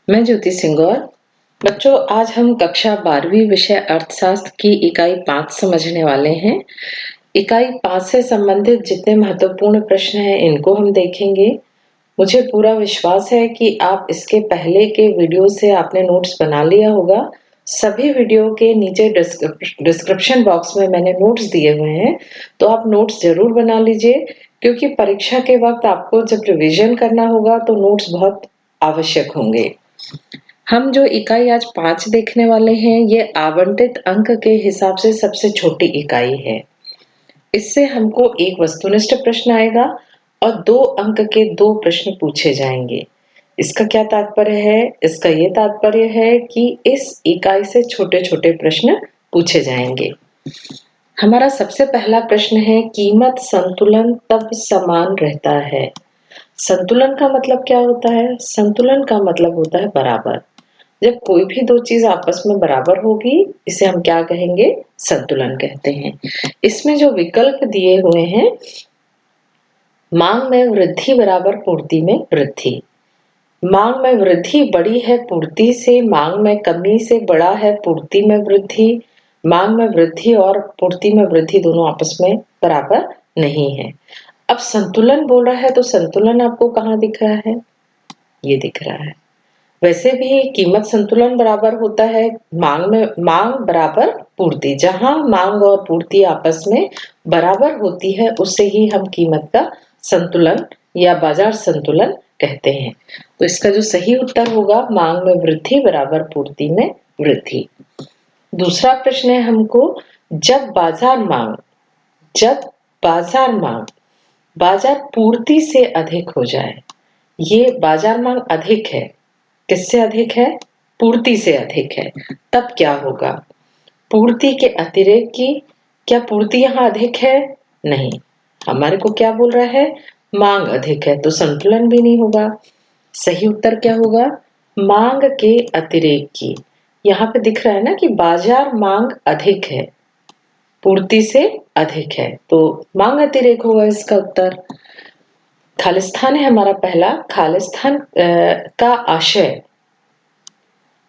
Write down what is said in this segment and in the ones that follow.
मैं ज्योति सिंगौर। बच्चों, आज हम कक्षा 12वीं विषय अर्थशास्त्र की इकाई 5 समझने वाले हैं। इकाई 5 से संबंधित जितने महत्वपूर्ण प्रश्न हैं इनको हम देखेंगे। मुझे पूरा विश्वास है कि आप इसके पहले के वीडियो से आपने नोट्स बना लिया होगा। सभी वीडियो के नीचे डिस्क्रिप्शन बॉक्स में मैंने नोट्स दिए हुए हैं, तो आप नोट्स जरूर बना लीजिए, क्योंकि परीक्षा के वक्त आपको जब रिवीजन करना होगा तो नोट्स बहुत आवश्यक होंगे। हम जो इकाई आज 5 देखने वाले हैं, ये आवंटित अंक के हिसाब से सबसे छोटी इकाई है। इससे हमको एक वस्तुनिष्ठ प्रश्न आएगा और 2 अंक के 2 प्रश्न पूछे जाएंगे। इसका क्या तात्पर्य है? इसका ये तात्पर्य है कि इस इकाई से छोटे-छोटे प्रश्न पूछे जाएंगे। हमारा सबसे पहला प्रश्न है, कीमत संतुलन तब समान रहता है। संतुलन का मतलब क्या होता है? संतुलन का मतलब होता है बराबर। जब कोई भी 2 चीज आपस में बराबर होगी, इसे हम क्या कहेंगे? संतुलन कहते हैं। इसमें जो विकल्प दिए हुए हैं, मांग में वृद्धि बराबर पूर्ति में वृद्धि। मांग में वृद्धि बड़ी है पूर्ति से, मांग में कमी से बड़ा है पूर्ति में वृद्धि। मांग में वृद्धि और पूर्ति में वृद्धि दोनों आपस में बराबर नहीं है। अब संतुलन बोल रहा है तो संतुलन आपको कहाँ दिख रहा है? ये दिख रहा है। वैसे भी कीमत संतुलन बराबर होता है मांग बराबर पूर्ति। जहां मांग और पूर्ति आपस में बराबर होती है, उसे ही हम कीमत का संतुलन या बाजार संतुलन कहते हैं। तो इसका जो सही उत्तर होगा, मांग में वृद्धि बराबर पूर्ति में वृद्धि। दूसरा प्रश्न है हमको, जब बाजार मांग बाजार पूर्ति से अधिक हो जाए। ये बाजार मांग अधिक है। किससे अधिक है? पूर्ति से अधिक है। तब क्या होगा? पूर्ति के अतिरेक की। क्या पूर्ति यहाँ अधिक है? नहीं। हमारे को क्या बोल रहा है? मांग अधिक है, तो संतुलन भी नहीं होगा। सही उत्तर क्या होगा? मांग के अतिरेक की। यहाँ पे दिख रहा है ना कि बाजार मांग अधिक है, पूर्ति से अधिक है, तो मांग अतिरेक होगा इसका उत्तर। खालिस्तान है हमारा पहला। खालिस्तान का आशय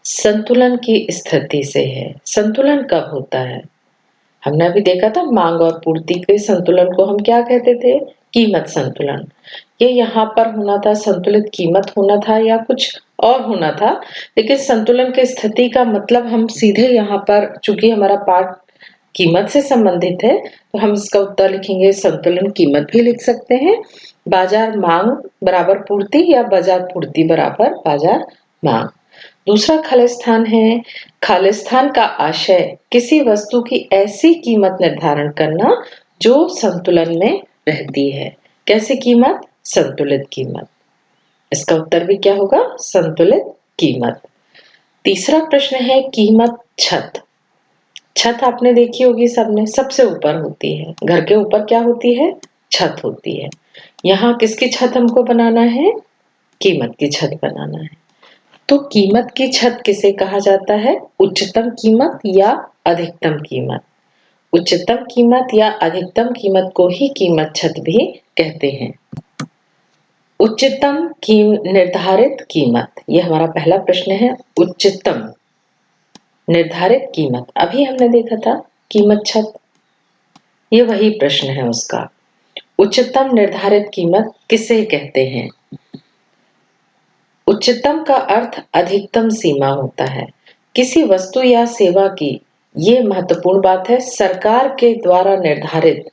संतुलन की स्थिति से है। संतुलन कब होता है? हमने अभी देखा था, मांग और पूर्ति के संतुलन को हम क्या कहते थे? कीमत संतुलन। ये यहाँ पर होना था, संतुलित कीमत होना था या कुछ और होना था, लेकिन संतुलन की स्थिति का मतलब हम सीधे यहाँ पर, चूंकि हमारा पाठ कीमत से संबंधित है, तो हम इसका उत्तर लिखेंगे संतुलन कीमत भी लिख सकते हैं। बाजार मांग बराबर पूर्ति या बाजार पूर्ति बराबर बाजार मांग। दूसरा खालिस्तान है। खालिस्तान का आशय किसी वस्तु की ऐसी कीमत निर्धारण करना जो संतुलन में रहती है। कैसी कीमत? संतुलित कीमत। इसका उत्तर भी क्या होगा? संतुलित कीमत। तीसरा प्रश्न है, कीमत छत। छत आपने देखी होगी सबने, सबसे ऊपर होती है। घर के ऊपर क्या होती है? छत होती है। यहाँ किसकी छत हमको बनाना है? कीमत की छत बनाना है। तो कीमत की छत किसे कहा जाता है? उच्चतम कीमत या अधिकतम कीमत। उच्चतम कीमत या अधिकतम कीमत को ही कीमत छत भी कहते हैं। उच्चतम निर्धारित कीमत, यह हमारा पहला प्रश्न है। उच्चतम निर्धारित कीमत, अभी हमने देखा था कीमत छत, ये वही प्रश्न है उसका। उच्चतम निर्धारित कीमत किसे कहते हैं? उच्चतम का अर्थ अधिकतम सीमा होता है किसी वस्तु या सेवा की। ये महत्वपूर्ण बात है। सरकार के द्वारा निर्धारित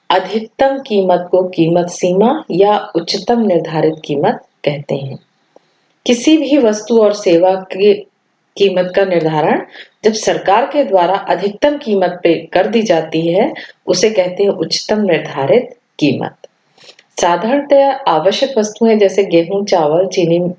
अधिकतम कीमत को कीमत सीमा या उच्चतम निर्धारित कीमत कहते हैं। किसी भी वस्तु और सेवा की कीमत का निर्धारण जब सरकार के द्वारा अधिकतम कीमत पे कर दी जाती है, उसे कहते हैं उच्चतम निर्धारित कीमत। साधारणतः आवश्यक वस्तुएं जैसे गेहूं, चावल, चीनी,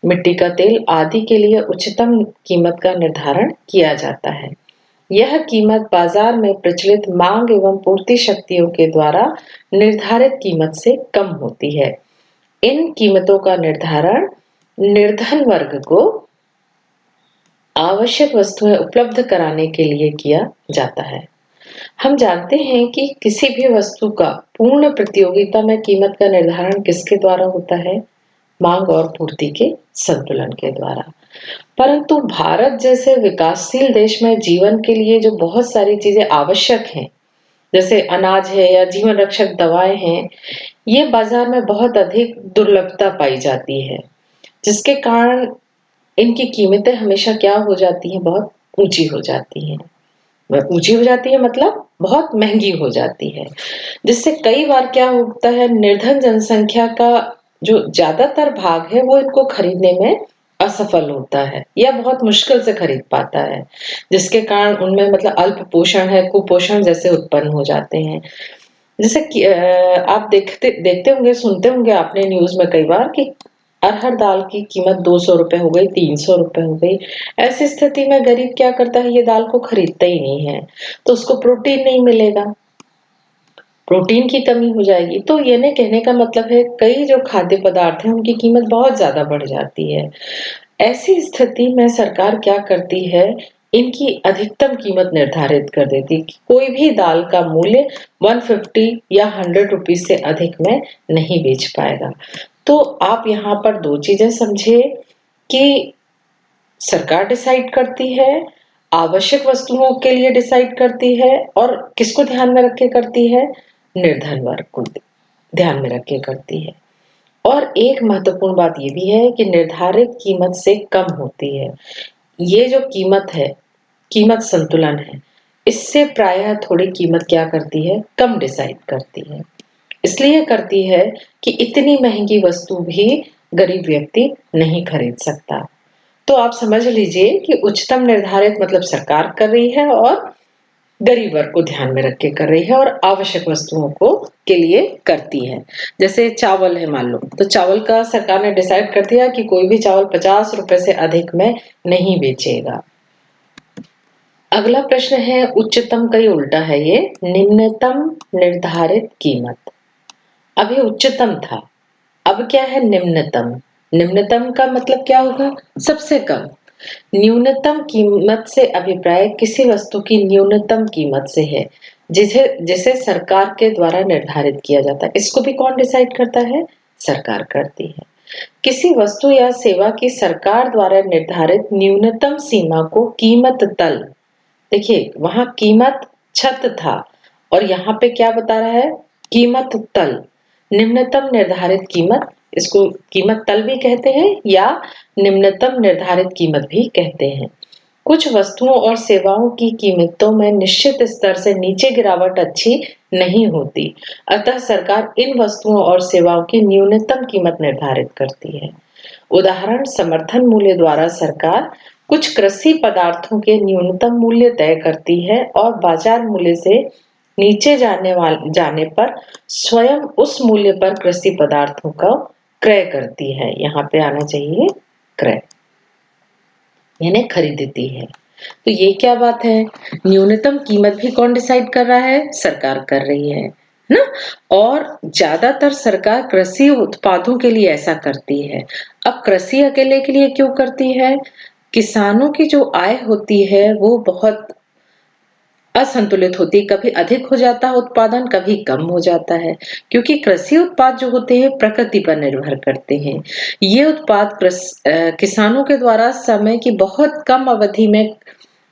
मिट्टी का तेल आदि के लिए उच्चतम कीमत का निर्धारण किया जाता है। यह कीमत बाजार में प्रचलित मांग एवं पूर्ति शक्तियों के द्वारा निर्धारित कीमत से कम होती है। इन कीमतों का निर्धारण निर्धन वर्ग को आवश्यक वस्तुएं उपलब्ध कराने के लिए किया जाता है। हम जानते हैं कि किसी भी वस्तु का पूर्ण प्रतियोगिता में कीमत का निर्धारण किसके द्वारा होता है? मांग और पूर्ति के संतुलन के द्वारा। परंतु भारत जैसे विकासशील देश में जीवन के लिए जो बहुत सारी चीजें आवश्यक हैं, जैसे अनाज है या जीवन रक्षक दवाएं हैं, ये बाजार में बहुत अधिक दुर्लभता पाई जाती है, जिसके कारण इनकी कीमतें हमेशा क्या हो जाती हैं, बहुत ऊंची हो जाती हैं। ऊंची हो जाती है मतलब बहुत महंगी हो जाती है, जिससे कई बार क्या होता है, निर्धन जनसंख्या का जो ज्यादातर भाग है वो इनको खरीदने में असफल होता है या बहुत मुश्किल से खरीद पाता है, जिसके कारण उनमें मतलब अल्प पोषण है, कुपोषण जैसे उत्पन्न हो जाते हैं। जैसे कि आप देखते देखते होंगे, सुनते होंगे आपने न्यूज में कई बार कि अरहर दाल की कीमत 200 रुपए हो गई, 300 रुपए हो गई। ऐसी स्थिति में गरीब क्या करता है, ये दाल को खरीदता ही नहीं है, तो उसको प्रोटीन नहीं मिलेगा, प्रोटीन की कमी हो जाएगी। तो ये ने कहने का मतलब है, कई जो खाद्य पदार्थ हैं उनकी कीमत बहुत ज्यादा बढ़ जाती है। ऐसी स्थिति में सरकार क्या करती है, इनकी अधिकतम कीमत निर्धारित कर देती है कि कोई भी दाल का मूल्य 150 या 100 रुपीज से अधिक में नहीं बेच पाएगा। तो आप यहाँ पर दो चीजें समझे कि सरकार डिसाइड करती है, आवश्यक वस्तुओं के लिए डिसाइड करती है, और किसको ध्यान में रख के करती है, निर्धन वर्ग को ध्यान में रख के करती है। और एक महत्वपूर्ण बात ये भी है कि निर्धारित कीमत से कम होती है। ये जो कीमत है, कीमत संतुलन है, इससे प्रायः थोड़ी कीमत क्या करती है, कम डिसाइड करती है। इसलिए करती है कि इतनी महंगी वस्तु भी गरीब व्यक्ति नहीं खरीद सकता। तो आप समझ लीजिए कि उच्चतम निर्धारित मतलब सरकार कर रही है, और गरीब वर्ग को ध्यान में रख के कर रही है, और आवश्यक वस्तुओं को के लिए करती है। जैसे चावल है मान लो, तो चावल का सरकार ने डिसाइड कर दिया कि कोई भी चावल 50 रुपए से अधिक में नहीं बेचेगा। अगला प्रश्न है उच्चतम, कई उल्टा है ये, निम्नतम निर्धारित कीमत। अभी उच्चतम था, अब क्या है, निम्नतम। निम्नतम का मतलब क्या होगा, सबसे कम। न्यूनतम कीमत से अभिप्राय किसी वस्तु की न्यूनतम कीमत से है, जिसे जिसे सरकार के द्वारा निर्धारित किया जाता है। इसको भी कौन डिसाइड करता है, सरकार करती है। किसी वस्तु या सेवा की सरकार द्वारा निर्धारित न्यूनतम सीमा को कीमत तल, देखिए वहां कीमत छत था, और यहाँ पे क्या बता रहा है, कीमत तल। निम्नतम निर्धारित कीमत, इसको कीमत तल भी कहते हैं या निम्नतम निर्धारित कीमत भी कहते हैं। कुछ वस्तुओं और सेवाओं की कीमतों में निश्चित स्तर से नीचे गिरावट अच्छी नहीं होती, अतः सरकार इन वस्तुओं और सेवाओं की न्यूनतम कीमत निर्धारित करती है। उदाहरण, समर्थन मूल्य द्वारा सरकार कुछ कृषि पदार्थों के न्यूनतम मूल्य तय करती है, और बाजार मूल्य से नीचे जाने पर स्वयं उस मूल्य पर कृषि पदार्थों का क्रय करती है। यहाँ पे आना चाहिए क्रय, यानी खरीदती है। तो ये क्या बात है, न्यूनतम कीमत भी कौन डिसाइड कर रहा है, सरकार कर रही है ना। और ज्यादातर सरकार कृषि उत्पादों के लिए ऐसा करती है। अब कृषि अकेले के लिए क्यों करती है, किसानों की जो आय होती है वो बहुत असंतुलित होती है, कभी अधिक हो जाता है उत्पादन, कभी कम हो जाता है, क्योंकि कृषि उत्पाद जो होते हैं प्रकृति पर निर्भर करते हैं। ये उत्पाद किसानों के द्वारा समय की बहुत कम अवधि में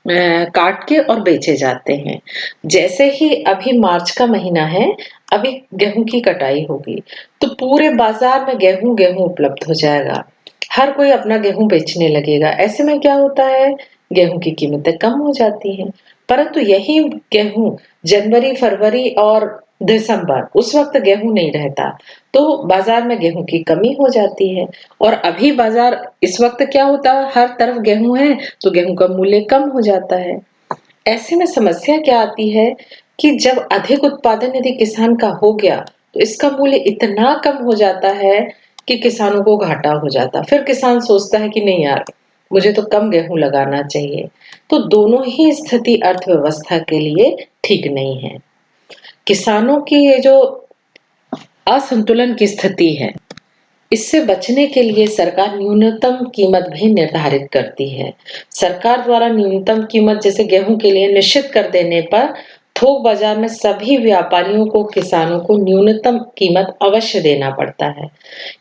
काट के और बेचे जाते हैं। जैसे ही अभी मार्च का महीना है, अभी गेहूं की कटाई होगी, तो पूरे बाजार में गेहूं गेहूं उपलब्ध हो जाएगा, हर कोई अपना गेहूं बेचने लगेगा। ऐसे में क्या होता है, गेहूं की कीमतें कम हो जाती हैं। परंतु यही गेहूं जनवरी, फरवरी और दिसंबर, उस वक्त गेहूं नहीं रहता, तो बाजार में गेहूं की कमी हो जाती है। और अभी बाजार इस वक्त क्या होता है, हर तरफ गेहूं है, तो गेहूं का मूल्य कम हो जाता है। ऐसे में समस्या क्या आती है कि जब अधिक उत्पादन यदि किसान का हो गया, तो इसका मूल्य इतना कम हो जाता है कि किसानों को घाटा हो जाता। फिर किसान सोचता है कि नहीं यार, मुझे तो कम गेहूं लगाना चाहिए। तो दोनों ही स्थिति अर्थव्यवस्था के लिए ठीक नहीं है। किसानों की ये जो असंतुलन की स्थिति है, इससे बचने के लिए सरकार न्यूनतम कीमत भी निर्धारित करती है। सरकार द्वारा न्यूनतम कीमत जैसे गेहूं के लिए निश्चित कर देने पर थोक बाजार में सभी व्यापारियों को, किसानों को न्यूनतम कीमत अवश्य देना पड़ता है।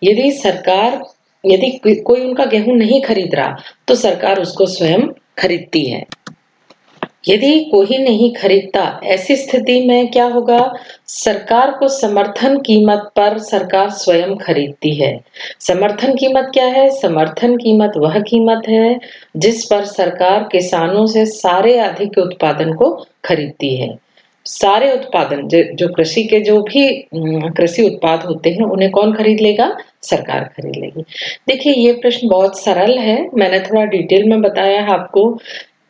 यदि सरकार यदि कोई उनका गेहूं नहीं खरीद रहा तो सरकार उसको स्वयं खरीदती है। यदि कोई नहीं खरीदता, ऐसी स्थिति में क्या होगा? सरकार को समर्थन कीमत पर सरकार स्वयं खरीदती है। समर्थन कीमत क्या है? समर्थन कीमत वह कीमत है जिस पर सरकार किसानों से सारे अधिक उत्पादन को खरीदती है। सारे उत्पादन जो कृषि के जो भी कृषि उत्पाद होते हैं उन्हें कौन खरीद लेगा? सरकार खरीद लेगी। देखिए, ये प्रश्न बहुत सरल है, मैंने थोड़ा डिटेल में बताया है आपको।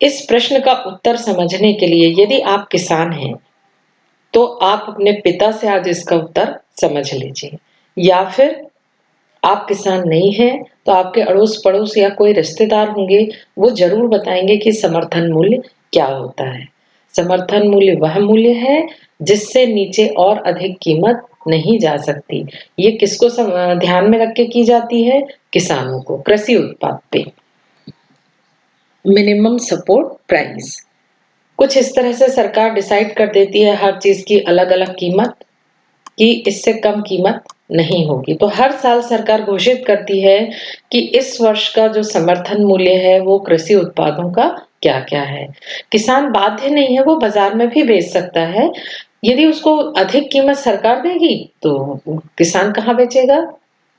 इस प्रश्न का उत्तर समझने के लिए यदि आप किसान हैं तो आप अपने पिता से आज इसका उत्तर समझ लीजिए, या फिर आप किसान नहीं हैं तो आपके अड़ोस पड़ोस या कोई रिश्तेदार होंगे, वो जरूर बताएंगे कि समर्थन मूल्य क्या होता है। समर्थन मूल्य वह मूल्य है जिससे नीचे और अधिक कीमत नहीं जा सकती। ये किसको ध्यान में रख के की जाती है? किसानों को, कृषि उत्पाद पे। मिनिमम सपोर्ट प्राइस कुछ इस तरह से सरकार डिसाइड कर देती है हर चीज की अलग अलग कीमत, कि इससे कम कीमत नहीं होगी। तो हर साल सरकार घोषित करती है कि इस वर्ष का जो समर्थन मूल्य है वो कृषि उत्पादों का क्या क्या है। किसान बाध्य नहीं है, वो बाजार में भी बेच सकता है। यदि उसको अधिक कीमत सरकार देगी तो किसान कहाँ बेचेगा?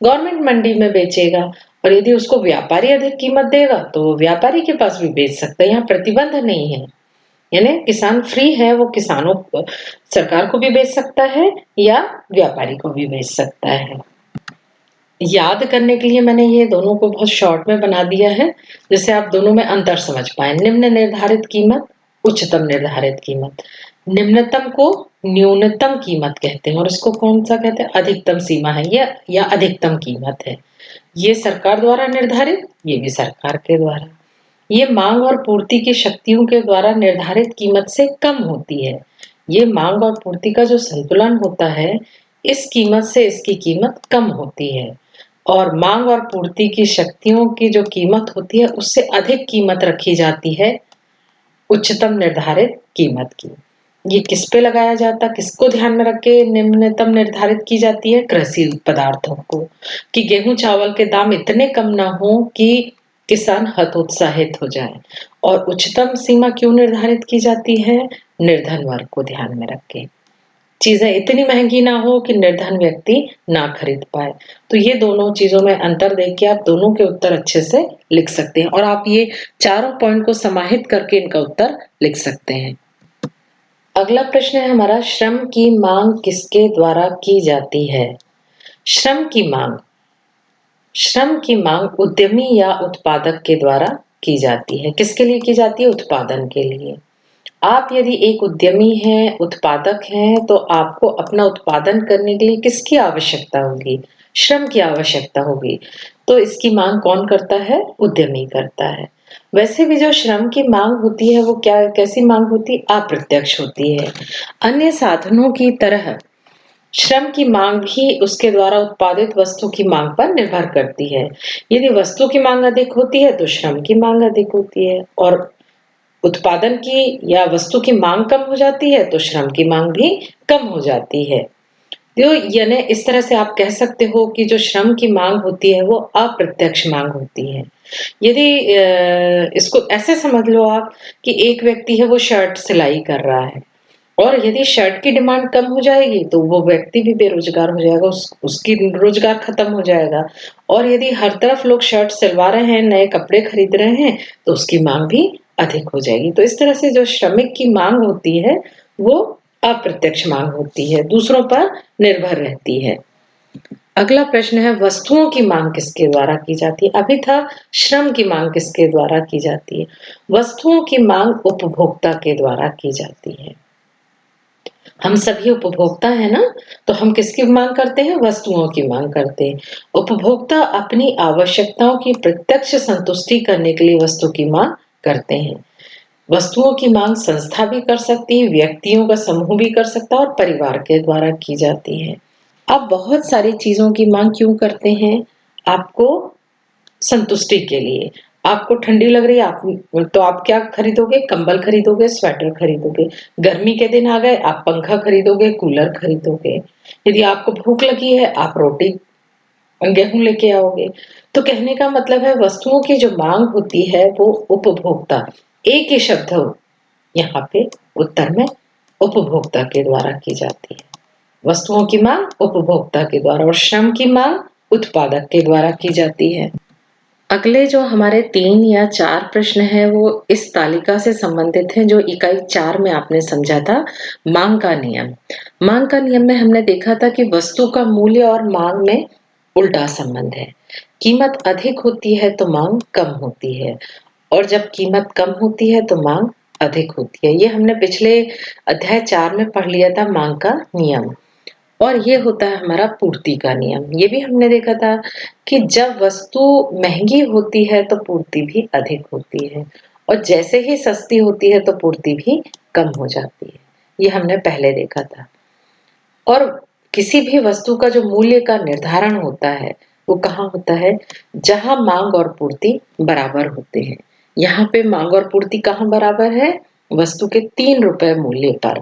गवर्नमेंट मंडी में बेचेगा। और यदि उसको व्यापारी अधिक कीमत देगा तो वो व्यापारी के पास भी बेच सकता है। यहाँ प्रतिबंध नहीं है, यानी किसान फ्री है, वो किसानों को, सरकार को भी बेच सकता है या व्यापारी को भी बेच सकता है। याद करने के लिए मैंने ये दोनों को बहुत शॉर्ट में बना दिया है, जिससे आप दोनों में अंतर समझ पाए। निम्न निर्धारित कीमत, उच्चतम निर्धारित कीमत। निम्नतम को न्यूनतम कीमत कहते हैं और इसको कौन सा कहते हैं? अधिकतम सीमा है या अधिकतम कीमत है। ये सरकार द्वारा निर्धारित, ये भी सरकार के द्वारा। ये मांग और पूर्ति की शक्तियों के द्वारा निर्धारित कीमत से कम होती है। ये मांग और पूर्ति का जो संतुलन होता है, इस कीमत से इसकी कीमत कम होती है। और मांग और पूर्ति की शक्तियों की जो कीमत होती है उससे अधिक कीमत रखी जाती है उच्चतम निर्धारित कीमत की। ये किस पे लगाया जाता है? किसको ध्यान में रख के निम्नतम निर्धारित की जाती है? कृषि पदार्थों को, कि गेहूं चावल के दाम इतने कम ना हो कि किसान हतोत्साहित हो जाए। और उच्चतम सीमा क्यों निर्धारित की जाती है? निर्धन वर्ग को ध्यान में रख के। चीजें इतनी महंगी ना हो कि निर्धन व्यक्ति ना खरीद पाए। तो ये दोनों चीजों में अंतर देख के आप दोनों के उत्तर अच्छे से लिख सकते हैं और आप ये चारों पॉइंट को समाहित करके इनका उत्तर लिख सकते हैं। अगला प्रश्न है हमारा, श्रम की मांग किसके द्वारा की जाती है? श्रम की मांग, श्रम की मांग उद्यमी या उत्पादक के द्वारा की जाती है। किसके लिए की जाती है? उत्पादन के लिए। आप यदि एक उद्यमी हैं, उत्पादक हैं, तो आपको अपना उत्पादन करने के लिए किसकी आवश्यकता होगी? श्रम की आवश्यकता होगी। तो इसकी मांग कौन करता है? उद्यमी करता है। वैसे भी जो श्रम की मांग होती है वो क्या, कैसी मांग होती है? अप्रत्यक्ष होती है। अन्य साधनों की तरह श्रम की मांग भी उसके द्वारा उत्पादित वस्तु की मांग पर निर्भर करती है। यदि वस्तु की मांग अधिक होती है तो श्रम की मांग अधिक होती है, और उत्पादन की या वस्तु की मांग कम हो जाती है तो श्रम की मांग भी कम हो जाती है। तो यानी इस तरह से आप कह सकते हो कि जो श्रम की मांग होती है वो अप्रत्यक्ष मांग होती है। यदि इसको ऐसे समझ लो आप कि एक व्यक्ति है, वो शर्ट सिलाई कर रहा है और यदि शर्ट की डिमांड कम हो जाएगी तो वो व्यक्ति भी बेरोजगार हो जाएगा, उसकी रोजगार खत्म हो जाएगा। और यदि हर तरफ लोग शर्ट सिलवा रहे हैं, नए कपड़े खरीद रहे हैं, तो उसकी मांग भी अधिक हो जाएगी। तो इस तरह से जो श्रमिक की मांग होती है वो अप्रत्यक्ष मांग होती है, दूसरों पर निर्भर रहती है। अगला प्रश्न है, वस्तुओं की मांग किसके द्वारा की जाती है? अभी था श्रम की मांग किसके द्वारा की जाती है। वस्तुओं की मांग उपभोक्ता के द्वारा की जाती है। हम सभी उपभोक्ता है ना, तो हम किसकी मांग करते हैं? वस्तुओं की मांग करते हैं। उपभोक्ता अपनी आवश्यकताओं की प्रत्यक्ष संतुष्टि करने के लिए वस्तु की मांग करते हैं। वस्तुओं की मांग संस्था भी कर सकती है, व्यक्तियों का समूह भी कर सकता है और परिवार के द्वारा की जाती है। आप बहुत सारी चीजों की मांग क्यों करते हैं? आपको संतुष्टि के लिए। आपको ठंडी लग रही है, आप तो आप क्या खरीदोगे? कंबल खरीदोगे, स्वेटर खरीदोगे। गर्मी के दिन आ गए, आप पंखा खरीदोगे, कूलर खरीदोगे। यदि आपको भूख लगी है, आप रोटी गेहूं लेके आओगे। तो कहने का मतलब है वस्तुओं की जो मांग होती है वो उपभोक्ता, एक ही शब्द हो यहाँ पे उत्तर में उपभोक्ता के द्वारा की जाती है। वस्तुओं की मांग उपभोक्ता के द्वारा और श्रम की मांग उत्पादक के द्वारा की जाती है। अगले जो हमारे 3 या 4 प्रश्न हैं वो इस तालिका से संबंधित हैं जो इकाई 4 में आपने समझा था। मांग का नियम। मांग का नियम में हमने देखा था कि वस्तु का मूल्य और मांग में उल्टा संबंध है। कीमत अधिक होती है तो मांग कम होती है और जब कीमत कम होती है तो मांग अधिक होती है। ये हमने पिछले अध्याय 4 में पढ़ लिया था मांग का नियम। और ये होता है हमारा पूर्ति का नियम। ये भी हमने देखा था कि जब वस्तु महंगी होती है तो पूर्ति भी अधिक होती है और जैसे ही सस्ती होती है तो पूर्ति भी कम हो जाती है। ये हमने पहले देखा था। और किसी भी वस्तु का जो मूल्य का निर्धारण होता है वो कहाँ होता है? जहां मांग और पूर्ति बराबर होते हैं। यहाँ पे मांग और पूर्ति कहाँ बराबर है? वस्तु के 3 रुपए मूल्य पर।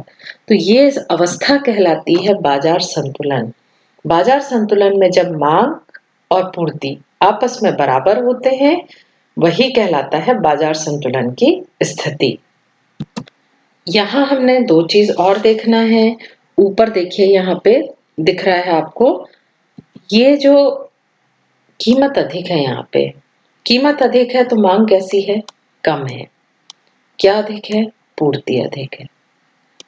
तो ये अवस्था कहलाती है बाजार संतुलन। बाजार संतुलन में जब मांग और पूर्ति आपस में बराबर होते हैं वही कहलाता है बाजार संतुलन की स्थिति। यहाँ हमने 2 चीज और देखना है। ऊपर देखिए यहाँ पे दिख रहा है आपको ये जो कीमत अधिक है। यहाँ पे कीमत अधिक है तो मांग कैसी है? कम है। क्या अधिक है? पूर्ति अधिक है।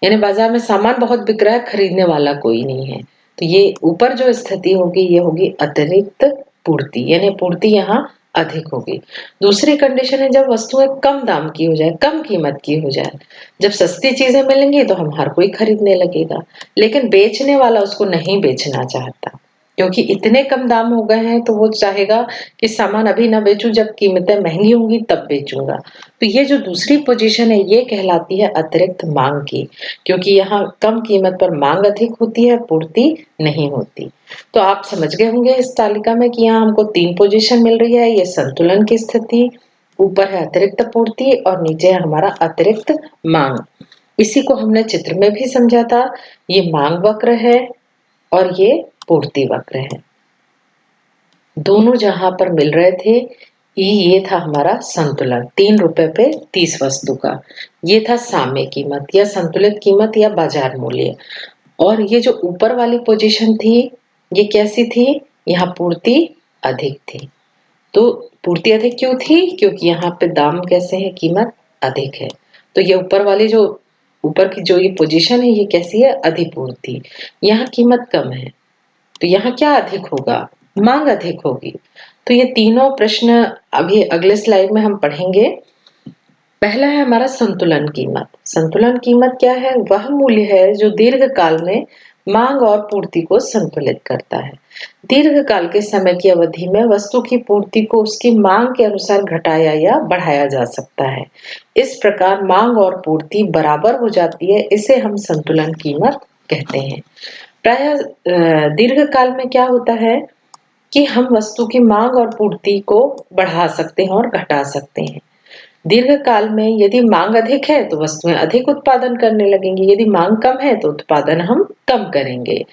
यानी बाजार में सामान बहुत बिक रहा है, खरीदने वाला कोई नहीं है। तो ये ऊपर जो स्थिति होगी ये होगी अतिरिक्त पूर्ति, यानी पूर्ति यहाँ अधिक होगी। दूसरी कंडीशन है जब वस्तुएं कम दाम की हो जाए, कम कीमत की हो जाए। जब सस्ती चीजें मिलेंगी तो हम हर कोई खरीदने लगेगा, लेकिन बेचने वाला उसको नहीं बेचना चाहता क्योंकि इतने कम दाम हो गए हैं तो वो चाहेगा कि सामान अभी ना बेचूं, जब कीमतें महंगी होंगी तब बेचूंगा। तो ये जो दूसरी पोजीशन है ये कहलाती है अतिरिक्त मांग की, क्योंकि यहाँ कम कीमत पर मांग अधिक होती है, पूर्ति नहीं होती। तो आप समझ गए होंगे इस तालिका में कि यहाँ हमको 3 पोजीशन मिल रही है। ये संतुलन की स्थिति, ऊपर है अतिरिक्त पूर्ति और नीचे है हमारा अतिरिक्त मांग। इसी को हमने चित्र में भी समझा था। ये मांग वक्र है और ये पूर्ति वक्र है। दोनों जहां पर मिल रहे थे ये था हमारा संतुलन। 3 रुपए पे 30 वस्तु का ये था साम्य कीमत या संतुलित कीमत या बाजार मूल्य। और ये जो ऊपर वाली पोजीशन थी ये कैसी थी? यहाँ पूर्ति अधिक थी। तो पूर्ति अधिक क्यों थी? क्योंकि यहाँ पे दाम कैसे है? कीमत अधिक है। तो ये ऊपर वाली जो ऊपर की जो ये पोजीशन है ये कैसी है? अधिपूर्ति। यहाँ कीमत कम है तो यहाँ क्या अधिक होगा? मांग अधिक होगी। तो ये तीनों प्रश्न अभी अगले स्लाइड में हम पढ़ेंगे। पहला है हमारा संतुलन कीमत। संतुलन कीमत क्या है? वह मूल्य है जो दीर्घकाल में मांग और पूर्ति को संतुलित करता है। दीर्घकाल के समय की अवधि में वस्तु की पूर्ति को उसकी मांग के अनुसार घटाया या बढ़ाया जा सकता है। इस प्रकार मांग और पूर्ति बराबर हो जाती है, इसे हम संतुलन कीमत कहते हैं। प्राय दीर्घकाल में क्या होता है कि हम वस्तु की मांग और पूर्ति को बढ़ा सकते हैं और घटा सकते हैं। दीर्घकाल में यदि मांग अधिक है तो वस्तुएं अधिक उत्पादन करने लगेंगी, यदि मांग कम है तो उत्पादन हम कम करेंगे।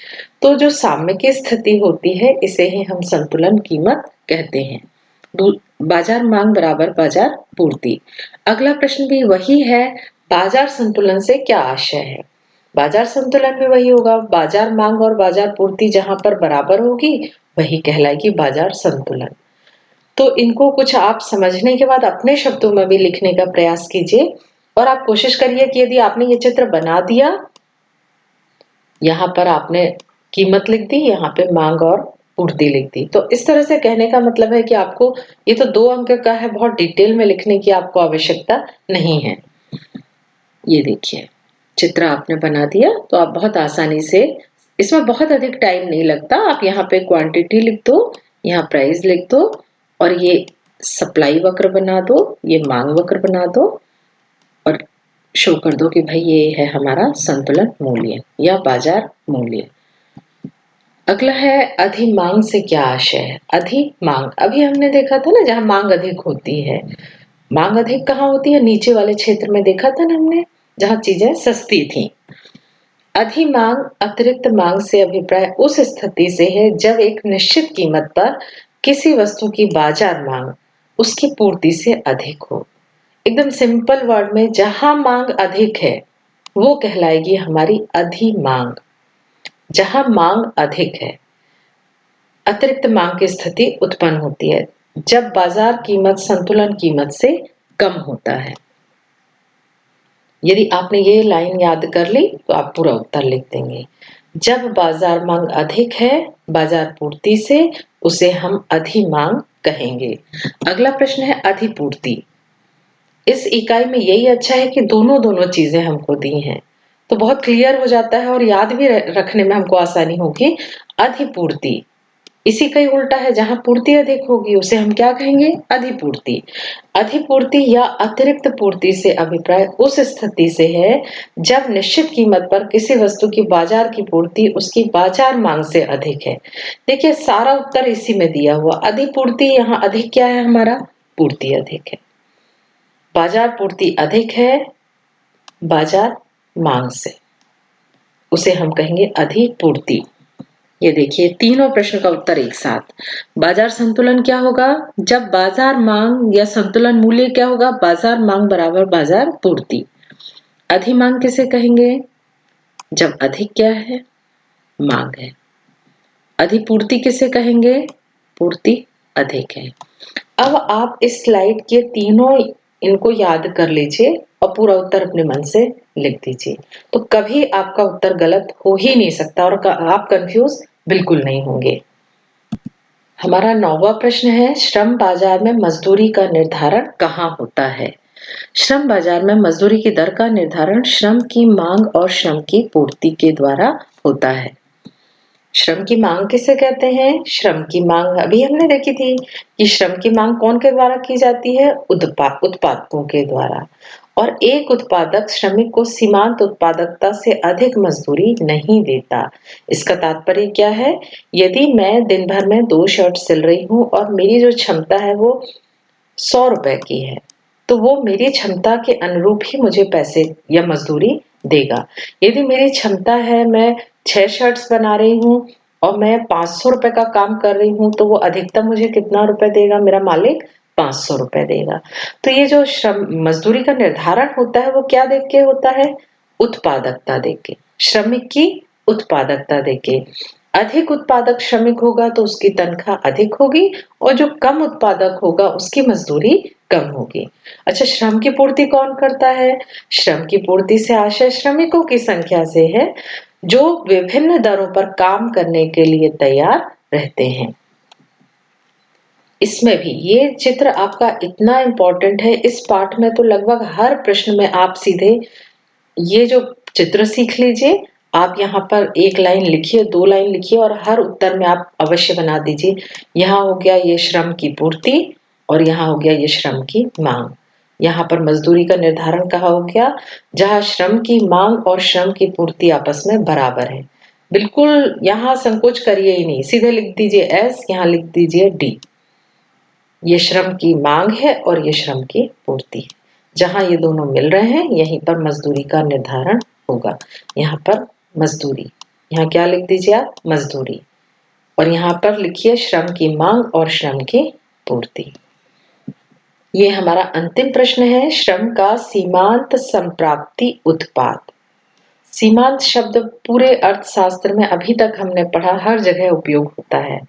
तो जो साम्य की स्थिति होती है इसे ही हम संतुलन कीमत कहते हैं। बाजार मांग बराबर बाजार पूर्ति। अगला प्रश्न भी वही है, बाजार संतुलन से क्या आशय है? बाजार संतुलन भी वही होगा, बाजार मांग और बाजार पूर्ति जहां पर बराबर होगी वही कहलाएगी बाजार संतुलन। तो इनको कुछ आप समझने के बाद अपने शब्दों में भी लिखने का प्रयास कीजिए और आप कोशिश करिए कि यदि आपने ये चित्र बना दिया, यहाँ पर आपने कीमत लिख दी, यहाँ पे मांग और पूर्ति लिख दी। तो इस तरह से कहने का मतलब है कि आपको ये तो 2 अंक का है, बहुत डिटेल में लिखने की आपको आवश्यकता नहीं है। ये देखिए चित्र आपने बना दिया तो आप बहुत आसानी से, इसमें बहुत अधिक टाइम नहीं लगता। आप यहाँ पे क्वांटिटी लिख दो, यहाँ प्राइस लिख दो और ये सप्लाई वक्र बना दो, ये मांग वक्र बना दो और शो कर दो कि भाई ये है हमारा संतुलन मूल्य या बाजार मूल्य। अगला है अधिमांग से क्या आशय है? अधिमांग अभी हमने देखा था ना, जहां मांग अधिक होती है। मांग अधिक कहाँ होती है? नीचे वाले क्षेत्र में देखा था ना हमने, जहां चीजें सस्ती थी। अधिमांग अतिरिक्त मांग से अभिप्राय उस स्थिति से है जब एक निश्चित कीमत पर किसी वस्तु की बाजार मांग उसकी पूर्ति से अधिक हो। एकदम सिंपल वर्ड में जहां मांग अधिक है वो कहलाएगी हमारी अधिमांग। जहां मांग अधिक है, अतिरिक्त मांग की स्थिति उत्पन्न होती है जब बाजार कीमत संतुलन कीमत से कम होता है। यदि आपने ये लाइन याद कर ली तो आप पूरा उत्तर लिख देंगे। जब बाजार मांग अधिक है बाजार पूर्ति से, उसे हम अधिमांग कहेंगे। अगला प्रश्न है अधिपूर्ति। इस इकाई में यही अच्छा है कि दोनों दोनों चीजें हमको दी हैं, तो बहुत क्लियर हो जाता है और याद भी रखने में हमको आसानी होगी। अधिपूर्ति इसी का ही उल्टा है, जहां पूर्ति अधिक होगी उसे हम क्या कहेंगे? अधिपूर्ति। अधिपूर्ति या अतिरिक्त पूर्ति से अभिप्राय उस स्थिति से है जब निश्चित कीमत पर किसी वस्तु की बाजार की पूर्ति उसकी बाजार मांग से अधिक है। देखिए सारा उत्तर इसी में दिया हुआ। अधिपूर्ति, यहाँ अधिक क्या है हमारा? पूर्ति अधिक है। बाजार पूर्ति अधिक है बाजार मांग से, उसे हम कहेंगे अधिपूर्ति। ये देखिए तीनों प्रश्न का उत्तर एक साथ। बाजार संतुलन क्या होगा? जब बाजार मांग या संतुलन मूल्य क्या होगा? बाजार मांग बराबर बाजार पूर्ति। अधिमांग किसे कहेंगे? जब अधिक क्या है? मांग है। अधिपूर्ति किसे कहेंगे? पूर्ति अधिक है। अब आप इस स्लाइड के तीनों इनको याद कर लीजिए और पूरा उत्तर अपने मन से लिख दीजिए, तो कभी आपका उत्तर गलत हो ही नहीं सकता और आप कंफ्यूज बिल्कुल नहीं होंगे। हमारा 9वां प्रश्न है, श्रम बाजार में मजदूरी का निर्धारण कहाँ होता है? श्रम बाजार में मजदूरी की दर का निर्धारण श्रम की मांग और श्रम की पूर्ति के द्वारा होता है। श्रम की मांग किसे कहते हैं? श्रम की मांग अभी हमने देखी थी कि श्रम की मांग कौन के द्वारा की जाती है? उत्पादकों के द्वारा। और एक उत्पादक श्रमिक को सीमांत उत्पादकता से अधिक मजदूरी नहीं देता। इसका तात्पर्य क्या है? यदि मैं दिन भर में 2 शर्ट सिल रही हूँ और मेरी जो क्षमता है वो 100 रुपए की है, तो वो मेरी क्षमता के अनुरूप ही मुझे पैसे या मजदूरी देगा। यदि मेरी क्षमता है मैं 6 शर्ट्स बना रही हूँ और मैं 500 रुपए का काम कर रही हूँ, तो वो अधिकतम मुझे कितना रुपए देगा? मेरा मालिक 500 रुपए देगा। तो ये जो श्रम मजदूरी का निर्धारण होता है वो क्या देख के होता है? उत्पादकता देख के, श्रमिक की उत्पादकता देख के। अधिक उत्पादक श्रमिक होगा तो उसकी तनख्वाह अधिक होगी और जो कम उत्पादक होगा उसकी मजदूरी कम होगी। अच्छा, श्रम की पूर्ति कौन करता है? श्रम की पूर्ति से आशय श्रमिकों की संख्या से है जो विभिन्न दरों पर काम करने के लिए तैयार रहते हैं। इसमें भी ये चित्र आपका इतना इंपॉर्टेंट है, इस पाठ में तो लगभग हर प्रश्न में आप सीधे ये जो चित्र सीख लीजिए। आप यहाँ पर 1 लाइन लिखिए, 2 लाइन लिखिए और हर उत्तर में आप अवश्य बना दीजिए। यहाँ हो गया ये श्रम की पूर्ति और यहाँ हो गया ये श्रम की मांग। यहाँ पर मजदूरी का निर्धारण कहाँ हो गया? जहाँ श्रम की मांग और श्रम की पूर्ति आपस में बराबर है। बिल्कुल यहाँ संकोच करिए ही नहीं, सीधे लिख दीजिए S, यहाँ लिख दीजिए D। ये श्रम की मांग है और ये श्रम की पूर्ति है। जहां ये दोनों मिल रहे हैं यहीं पर मजदूरी का निर्धारण होगा। यहाँ पर मजदूरी, यहाँ क्या लिख दीजिए आप? मजदूरी। और यहाँ पर लिखिए श्रम की मांग और श्रम की पूर्ति। ये हमारा अंतिम प्रश्न है, श्रम का सीमांत संप्राप्ति उत्पाद। सीमांत शब्द पूरे अर्थशास्त्र में अभी तक हमने पढ़ा, हर जगह उपयोग होता है।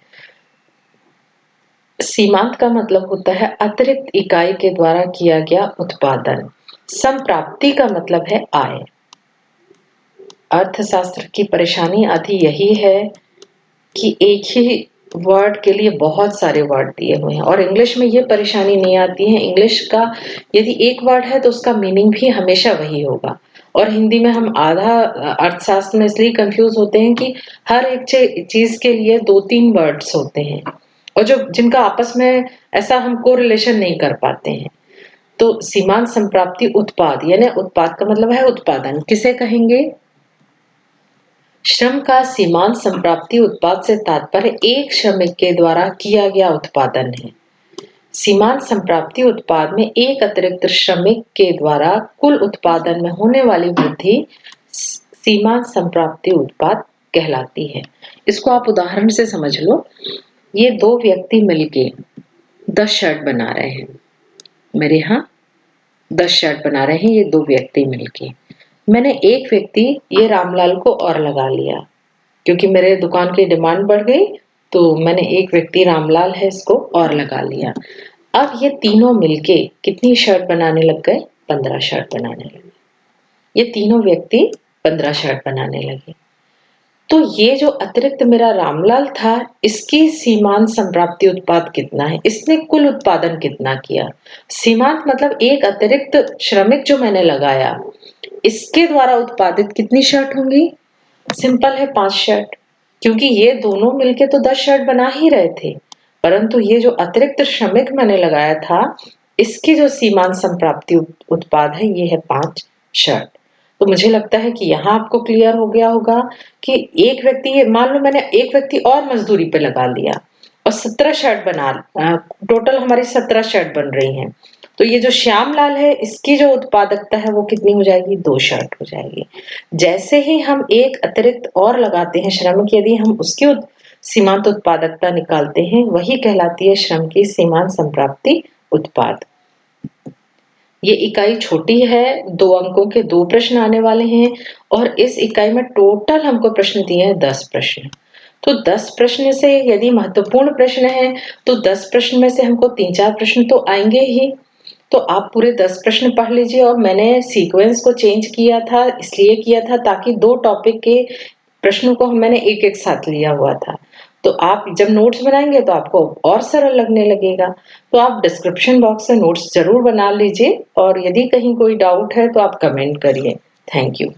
सीमांत का मतलब होता है अतिरिक्त इकाई के द्वारा किया गया उत्पादन। संप्राप्ति का मतलब है आय। अर्थशास्त्र की परेशानी आती यही है कि एक ही वर्ड के लिए बहुत सारे वर्ड दिए हुए हैं और इंग्लिश में ये परेशानी नहीं आती है। इंग्लिश का यदि एक वर्ड है तो उसका मीनिंग भी हमेशा वही होगा। और हिंदी में हम आधा अर्थशास्त्र में इसलिए कंफ्यूज होते हैं कि हर एक चीज के लिए 2-3 वर्ड्स होते हैं और जो जिनका आपस में ऐसा हम कोरिलेशन नहीं कर पाते हैं। तो सीमांत संप्राप्ति उत्पाद यानी उत्पाद का मतलब है उत्पादन। किसे कहेंगे? श्रम का सीमांत संप्राप्ति उत्पाद से तात्पर्य एक श्रमिक के द्वारा किया गया उत्पादन है। सीमांत संप्राप्ति उत्पाद में एक अतिरिक्त श्रमिक के द्वारा कुल उत्पादन में होने वाली वृद्धि सीमांत संप्राप्ति उत्पाद कहलाती है। इसको आप उदाहरण से समझ लो। ये 2 व्यक्ति मिलके 10 शर्ट बना रहे हैं। मेरे यहाँ 10 शर्ट बना रहे हैं ये 2 व्यक्ति मिलके। मैंने एक व्यक्ति ये रामलाल को और लगा लिया क्योंकि मेरे दुकान की डिमांड बढ़ गई, तो मैंने एक व्यक्ति रामलाल है इसको और लगा लिया। अब ये तीनों मिलके कितनी शर्ट बनाने लग गए? 15 शर्ट बनाने लगे। ये तीनों व्यक्ति 15 शर्ट बनाने लगे। तो ये जो अतिरिक्त मेरा रामलाल था, इसकी सीमांत संप्राप्ति उत्पाद कितना है? इसने कुल उत्पादन कितना किया? सीमांत मतलब एक अतिरिक्त श्रमिक जो मैंने लगाया, इसके द्वारा उत्पादित कितनी शर्ट होंगी? सिंपल है 5 शर्ट, क्योंकि ये दोनों मिलके तो 10 शर्ट बना ही रहे थे, परंतु ये जो अतिरिक्त श्रमिक मैंने लगाया था, इसकी जो सीमांत संप्राप्ति उत्पाद है, ये है 5 शर्ट। तो मुझे लगता है कि यहाँ आपको क्लियर हो गया होगा कि एक व्यक्ति, मान लो मैंने एक व्यक्ति और मजदूरी पे लगा लिया और 17 शर्ट टोटल हमारी 17 शर्ट बन रही हैं। तो ये जो श्यामलाल है, इसकी जो उत्पादकता है वो कितनी हो जाएगी? 2 शर्ट हो जाएगी। जैसे ही हम एक अतिरिक्त और लगाते हैं श्रमिक, यदि हम उसकी सीमांत उत्पादकता निकालते हैं, वही कहलाती है श्रम की सीमांत संप्राप्ति उत्पाद। ये इकाई छोटी है, 2 अंकों के 2 प्रश्न आने वाले हैं और इस इकाई में टोटल हमको प्रश्न दिए हैं 10 प्रश्न। तो 10 प्रश्न से यदि महत्वपूर्ण प्रश्न है, तो 10 प्रश्न में से हमको 3-4 प्रश्न तो आएंगे ही। तो आप पूरे 10 प्रश्न पढ़ लीजिए और मैंने सीक्वेंस को चेंज किया था, इसलिए किया था ताकि 2 टॉपिक के प्रश्नों को मैंने एक-एक साथ लिया हुआ था। तो आप जब नोट्स बनाएंगे तो आपको और सरल लगने लगेगा। तो आप डिस्क्रिप्शन बॉक्स से नोट्स ज़रूर बना लीजिए और यदि कहीं कोई डाउट है तो आप कमेंट करिए। Thank you.